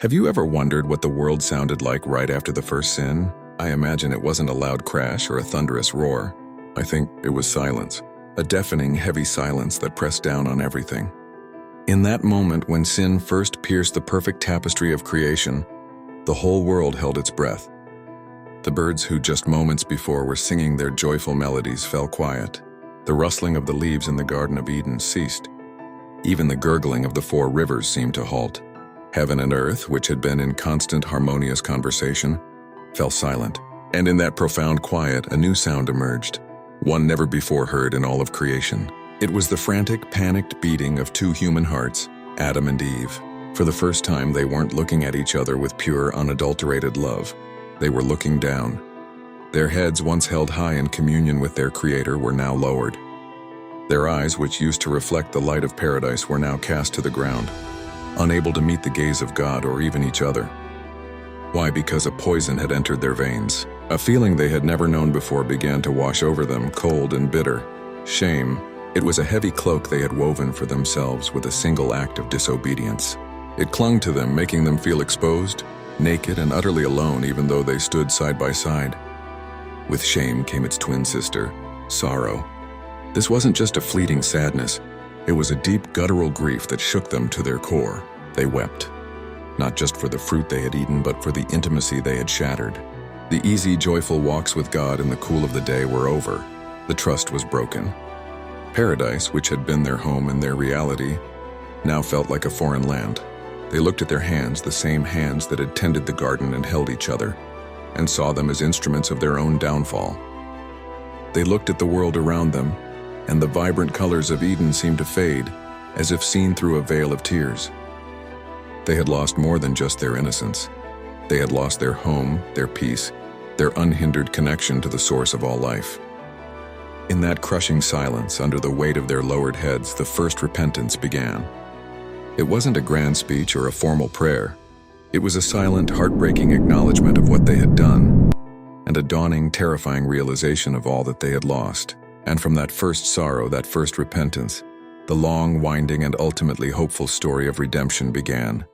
Have you ever wondered what the world sounded like right after the first sin? I imagine it wasn't a loud crash or a thunderous roar. I think it was silence, a deafening, heavy silence that pressed down on everything. In that moment when sin first pierced the perfect tapestry of creation, the whole world held its breath. The birds who just moments before were singing their joyful melodies fell quiet. The rustling of the leaves in the Garden of Eden ceased. Even the gurgling of the four rivers seemed to halt. Heaven and earth, which had been in constant harmonious conversation, fell silent. And in that profound quiet, a new sound emerged, one never before heard in all of creation. It was the frantic, panicked beating of two human hearts, Adam and Eve. For the first time, they weren't looking at each other with pure, unadulterated love. They were looking down. Their heads, once held high in communion with their Creator, were now lowered. Their eyes, which used to reflect the light of paradise, were now cast to the ground, unable to meet the gaze of God or even each other. Why? Because a poison had entered their veins. A feeling they had never known before began to wash over them, cold and bitter. Shame. It was a heavy cloak they had woven for themselves with a single act of disobedience. It clung to them, making them feel exposed, naked, and utterly alone, even though they stood side by side. With shame came its twin sister, sorrow. This wasn't just a fleeting sadness. It was a deep, guttural grief that shook them to their core. They wept, not just for the fruit they had eaten, but for the intimacy they had shattered. The easy, joyful walks with God in the cool of the day were over. The trust was broken. Paradise, which had been their home and their reality, now felt like a foreign land. They looked at their hands, the same hands that had tended the garden and held each other, and saw them as instruments of their own downfall. They looked at the world around them, and the vibrant colors of Eden seemed to fade, as if seen through a veil of tears. They had lost more than just their innocence. They had lost their home, their peace, their unhindered connection to the source of all life. In that crushing silence, under the weight of their lowered heads, the first repentance began. It wasn't a grand speech or a formal prayer. It was a silent, heartbreaking acknowledgement of what they had done, and a dawning, terrifying realization of all that they had lost. And from that first sorrow, that first repentance, the long, winding, and ultimately hopeful story of redemption began.